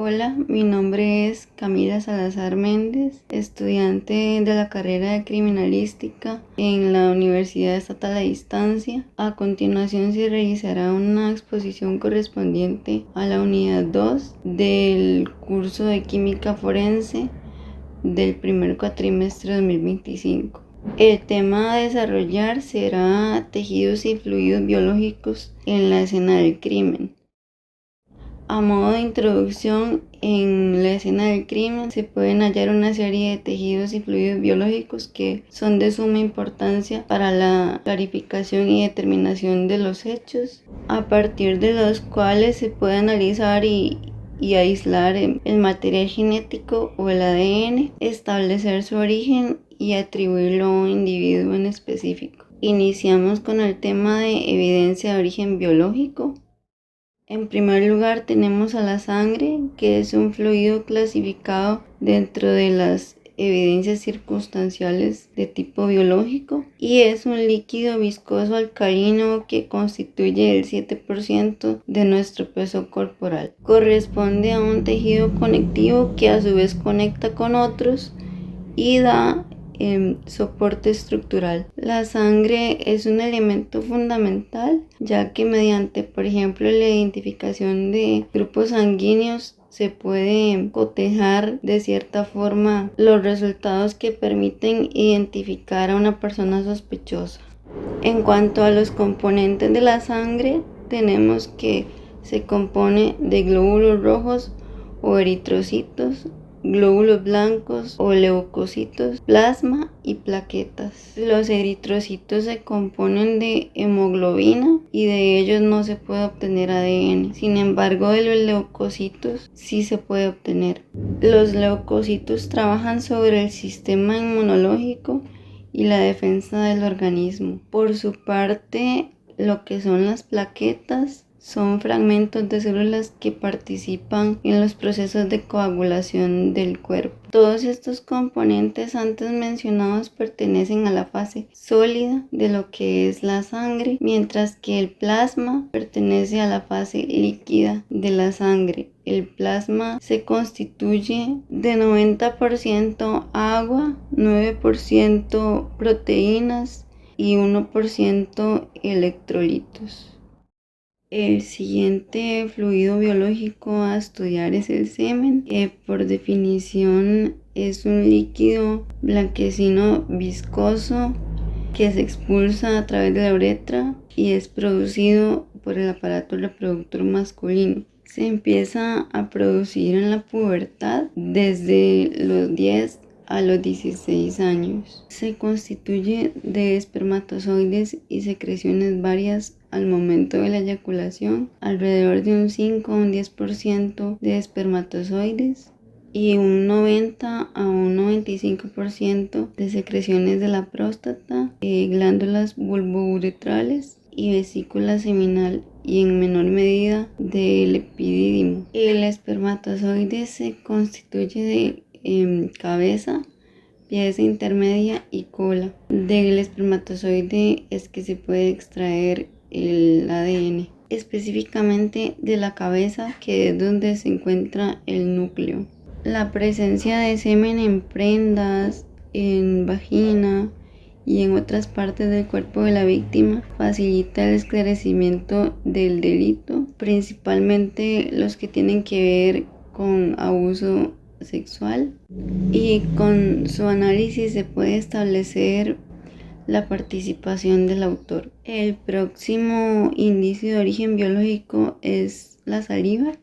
Hola, mi nombre es Camila Salazar Méndez, estudiante de la carrera de Criminalística en la Universidad Estatal a Distancia. A continuación se realizará una exposición correspondiente a la unidad 2 del curso de Química Forense del primer cuatrimestre 2025. El tema a desarrollar será tejidos y fluidos biológicos en la escena del crimen. A modo de introducción, en la escena del crimen se pueden hallar una serie de tejidos y fluidos biológicos que son de suma importancia para la clarificación y determinación de los hechos, a partir de los cuales se puede analizar y aislar el material genético o el ADN, establecer su origen y atribuirlo a un individuo en específico. Iniciamos con el tema de evidencia de origen biológico. En primer lugar tenemos a la sangre, que es un fluido clasificado dentro de las evidencias circunstanciales de tipo biológico y es un líquido viscoso alcalino que constituye el 7% de nuestro peso corporal. Corresponde a un tejido conectivo que a su vez conecta con otros y da soporte estructural. La sangre es un elemento fundamental, ya que mediante, por ejemplo, la identificación de grupos sanguíneos se puede cotejar de cierta forma los resultados que permiten identificar a una persona sospechosa. En cuanto a los componentes de la sangre, tenemos que se compone de glóbulos rojos o eritrocitos, glóbulos blancos o leucocitos, plasma y plaquetas. Los eritrocitos se componen de hemoglobina y de ellos no se puede obtener ADN. Sin embargo, de los leucocitos sí se puede obtener. Los leucocitos trabajan sobre el sistema inmunológico y la defensa del organismo. Por su parte, lo que son las plaquetas son fragmentos de células que participan en los procesos de coagulación del cuerpo. Todos estos componentes antes mencionados pertenecen a la fase sólida de lo que es la sangre, mientras que el plasma pertenece a la fase líquida de la sangre. El plasma se constituye de 90% agua, 9% proteínas y 1% electrolitos. El siguiente fluido biológico a estudiar es el semen, que por definición es un líquido blanquecino viscoso que se expulsa a través de la uretra y es producido por el aparato reproductor masculino. Se empieza a producir en la pubertad desde los 10 a los 16 años. Se constituye de espermatozoides y secreciones varias al momento de la eyaculación, alrededor de un 5 a un 10% de espermatozoides y un 90 a un 95% de secreciones de la próstata, glándulas bulbouretrales y vesícula seminal y en menor medida del epidídimo. El espermatozoide se constituye de cabeza, pieza intermedia y cola. Del espermatozoide es que se puede extraer el ADN, específicamente de la cabeza, que es donde se encuentra el núcleo. La presencia de semen en prendas, en vagina y en otras partes del cuerpo de la víctima facilita el esclarecimiento del delito, principalmente los que tienen que ver con abuso sexual, y con su análisis se puede establecer la participación del autor. El próximo indicio de origen biológico es la saliva,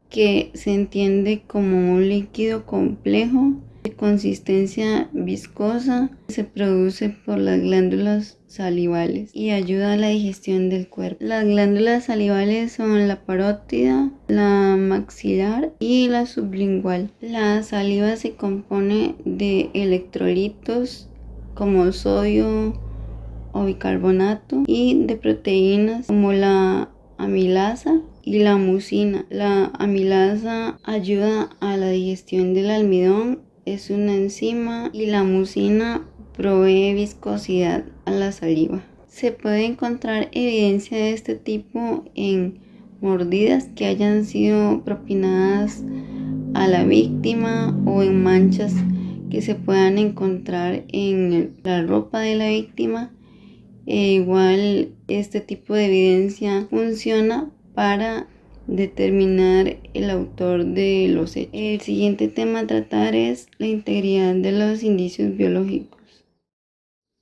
que se entiende como un líquido complejo de consistencia viscosa, se produce por las glándulas salivales y ayuda a la digestión del cuerpo. Las glándulas salivales son la parótida, la maxilar y la sublingual. La saliva se compone de electrolitos como sodio o bicarbonato y de proteínas como la amilasa y la mucina. La amilasa ayuda a la digestión del almidón, es una enzima, y la mucina provee viscosidad a la saliva. Se puede encontrar evidencia de este tipo en mordidas que hayan sido propinadas a la víctima o en manchas que se puedan encontrar en la ropa de la víctima. Igual este tipo de evidencia funciona para determinar el autor de los hechos. El siguiente tema a tratar es la integridad de los indicios biológicos.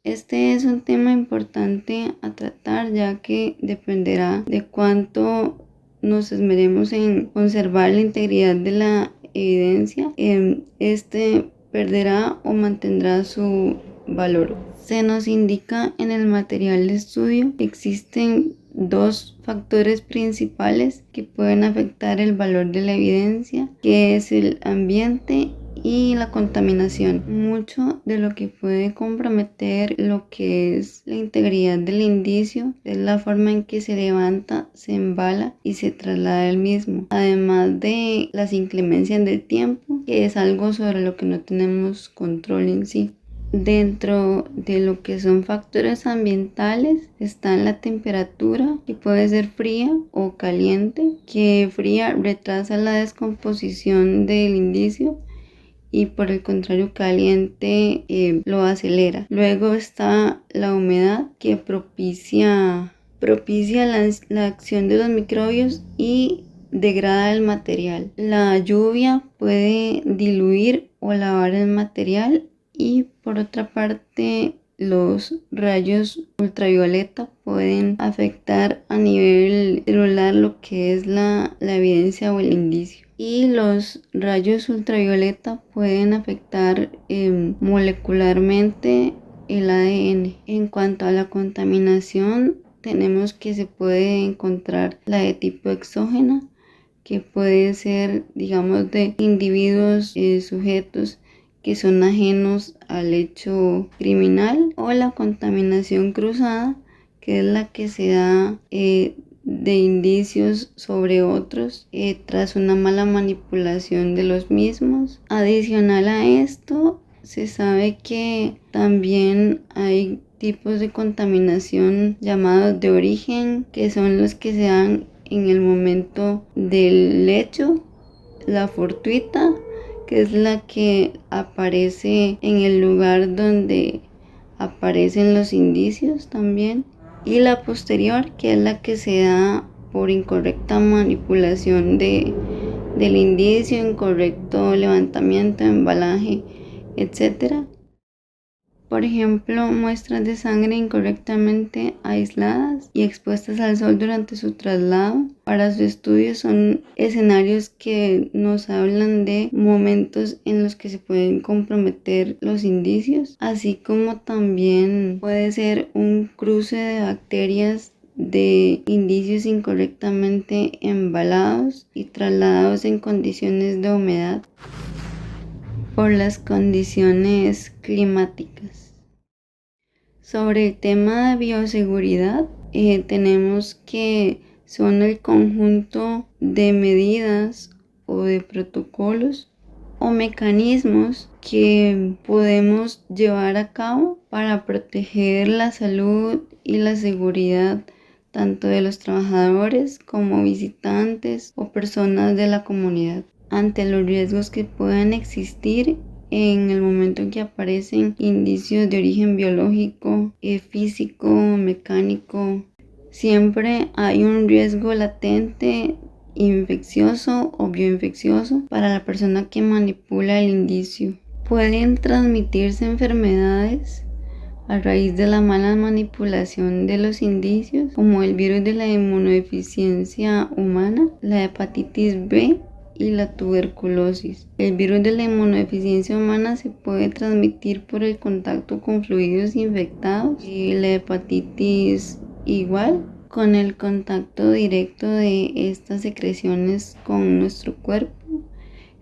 Este es un tema importante a tratar, ya que dependerá de cuánto nos esmeremos en conservar la integridad de la evidencia. Este perderá o mantendrá su valor. Se nos indica en el material de estudio que existen dos factores principales que pueden afectar el valor de la evidencia, que es el ambiente y la contaminación. Mucho de lo que puede comprometer lo que es la integridad del indicio es la forma en que se levanta, se embala y se traslada el mismo, además de las inclemencias del tiempo, que es algo sobre lo que no tenemos control en sí. Dentro de lo que son factores ambientales está la temperatura, que puede ser fría o caliente, que fría retrasa la descomposición del indicio y por el contrario caliente lo acelera. Luego está la humedad, que propicia la acción de los microbios y degrada el material. La lluvia puede diluir o lavar el material, y por otra parte los rayos ultravioleta pueden afectar a nivel celular lo que es la evidencia o el indicio. Y los rayos ultravioleta pueden afectar molecularmente el ADN. En cuanto a la contaminación, tenemos que se puede encontrar la de tipo exógena, que puede ser, digamos, de individuos sujetos que son ajenos al hecho criminal, o la contaminación cruzada, que es la que se da de indicios sobre otros tras una mala manipulación de los mismos. Adicional a esto, se sabe que también hay tipos de contaminación llamados de origen, que son los que se dan en el momento del hecho, la fortuita, que es la que aparece en el lugar donde aparecen los indicios también, y la posterior, que es la que se da por incorrecta manipulación del indicio, incorrecto levantamiento, embalaje, etc. Por ejemplo, muestras de sangre incorrectamente aisladas y expuestas al sol durante su traslado. Para su estudio son escenarios que nos hablan de momentos en los que se pueden comprometer los indicios, así como también puede ser un cruce de bacterias de indicios incorrectamente embalados y trasladados en condiciones de humedad por las condiciones climáticas. Sobre el tema de bioseguridad, tenemos que son el conjunto de medidas o de protocolos o mecanismos que podemos llevar a cabo para proteger la salud y la seguridad tanto de los trabajadores como visitantes o personas de la comunidad, ante los riesgos que puedan existir en el momento en que aparecen indicios de origen biológico, físico, mecánico. Siempre hay un riesgo latente, infeccioso o bioinfeccioso para la persona que manipula el indicio. Pueden transmitirse enfermedades a raíz de la mala manipulación de los indicios, como el virus de la inmunodeficiencia humana, la hepatitis B y la tuberculosis. El virus de la inmunodeficiencia humana se puede transmitir por el contacto con fluidos infectados, y la hepatitis igual, con el contacto directo de estas secreciones con nuestro cuerpo.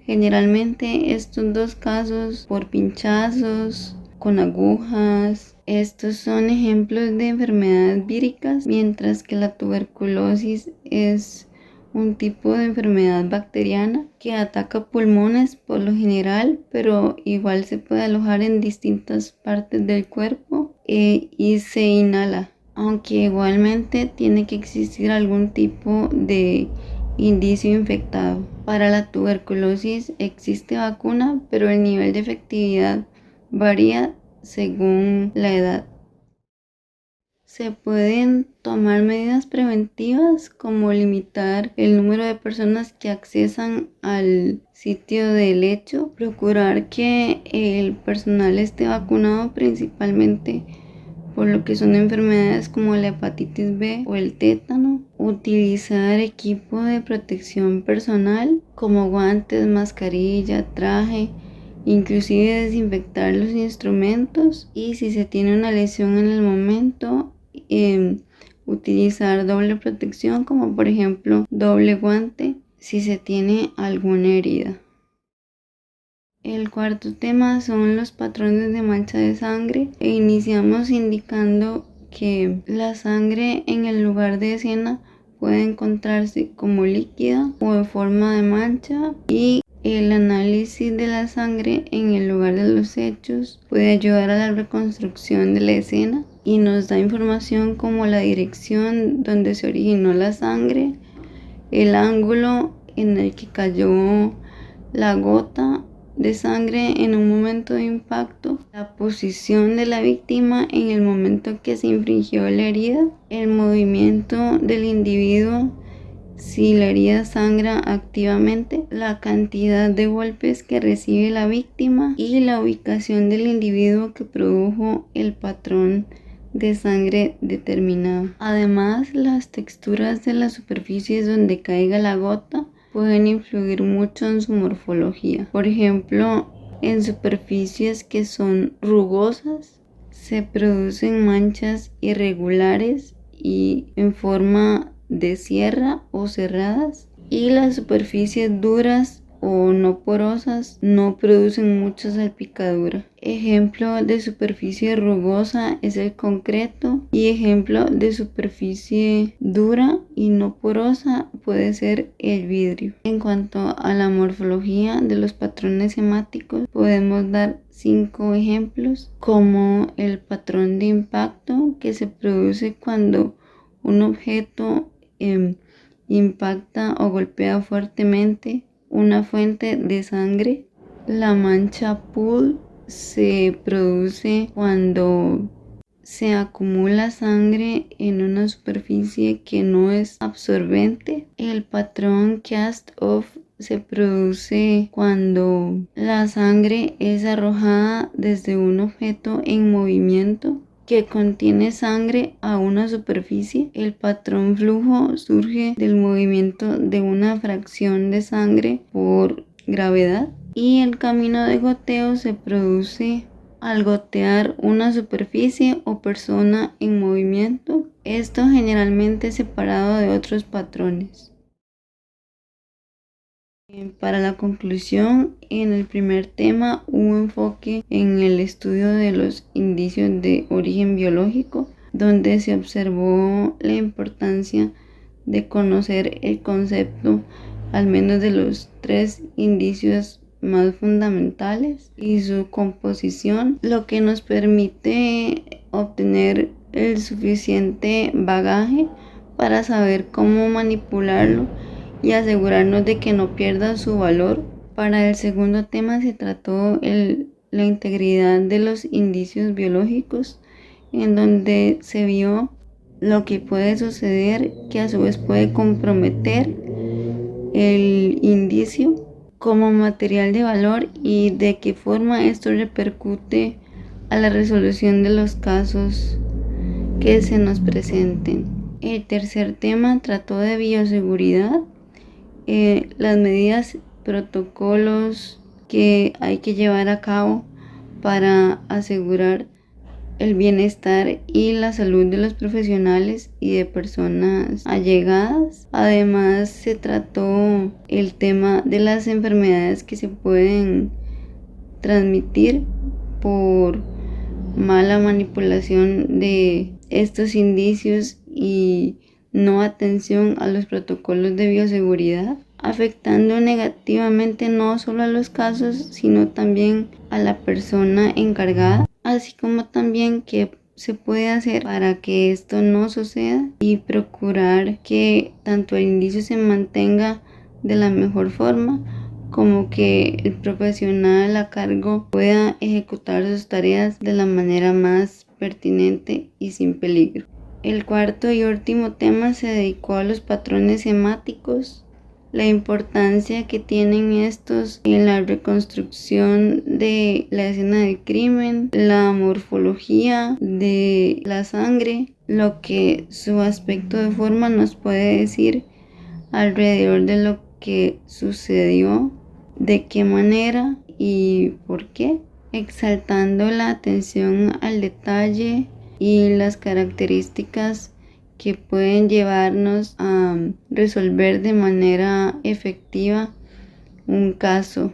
Generalmente estos dos casos por pinchazos con agujas. Estos son ejemplos de enfermedades víricas, mientras que la tuberculosis es un tipo de enfermedad bacteriana que ataca pulmones por lo general, pero igual se puede alojar en distintas partes del cuerpo y se inhala. aunque igualmente tiene que existir algún tipo de indicio infectado. Para la tuberculosis existe vacuna, pero el nivel de efectividad varía según la edad. Se pueden tomar medidas preventivas como limitar el número de personas que accesan al sitio del hecho, procurar que el personal esté vacunado principalmente por lo que son enfermedades como la hepatitis B o el tétano, utilizar equipo de protección personal como guantes, mascarilla, traje, inclusive desinfectar los instrumentos y si se tiene una lesión en el momento, utilizar doble protección como por ejemplo doble guante si se tiene alguna herida. El cuarto tema son los patrones de mancha de sangre e iniciamos indicando que la sangre en el lugar de escena puede encontrarse como líquida o en forma de mancha y el análisis de la sangre en el lugar de los hechos puede ayudar a la reconstrucción de la escena y nos da información como la dirección donde se originó la sangre, el ángulo en el que cayó la gota de sangre en un momento de impacto, la posición de la víctima en el momento que se infringió la herida, el movimiento del individuo si la herida sangra activamente, la cantidad de golpes que recibe la víctima y la ubicación del individuo que produjo el patrón de sangre determinado. Además, las texturas de las superficies donde caiga la gota pueden influir mucho en su morfología. Por ejemplo, en superficies que son rugosas se producen manchas irregulares y en forma de sierra o cerradas, y las superficies duras o no porosas no producen mucha salpicadura. Ejemplo de superficie rugosa es el concreto y ejemplo de superficie dura y no porosa puede ser el vidrio. En cuanto a la morfología de los patrones hemáticos, podemos dar 5 ejemplos, como el patrón de impacto que se produce cuando un objeto impacta o golpea fuertemente una fuente de sangre. La mancha pool se produce cuando se acumula sangre en una superficie que no es absorbente. El patrón cast-off se produce cuando la sangre es arrojada desde un objeto en movimiento que contiene sangre a una superficie. El patrón flujo surge del movimiento de una fracción de sangre por gravedad y el camino de goteo se produce al gotear una superficie o persona en movimiento, esto generalmente separado de otros patrones. Para la conclusión, en el primer tema hubo enfoque en el estudio de los indicios de origen biológico, donde se observó la importancia de conocer el concepto al menos de los 3 indicios más fundamentales y su composición, lo que nos permite obtener el suficiente bagaje para saber cómo manipularlo y asegurarnos de que no pierda su valor. Para el segundo tema se trató la integridad de los indicios biológicos, en donde se vio lo que puede suceder que a su vez puede comprometer el indicio como material de valor y de qué forma esto repercute a la resolución de los casos que se nos presenten. El tercer tema trató de bioseguridad, las medidas, protocolos que hay que llevar a cabo para asegurar el bienestar y la salud de los profesionales y de personas allegadas. Además, se trató el tema de las enfermedades que se pueden transmitir por mala manipulación de estos indicios y no atención a los protocolos de bioseguridad, afectando negativamente no solo a los casos, sino también a la persona encargada, así como también que se puede hacer para que esto no suceda y procurar que tanto el indicio se mantenga de la mejor forma, como que el profesional a cargo pueda ejecutar sus tareas de la manera más pertinente y sin peligro. El cuarto y último tema se dedicó a los patrones semáticos, la importancia que tienen estos en la reconstrucción de la escena del crimen, la morfología de la sangre, lo que su aspecto de forma nos puede decir alrededor de lo que sucedió, de qué manera y por qué, exaltando la atención al detalle y las características que pueden llevarnos a resolver de manera efectiva un caso.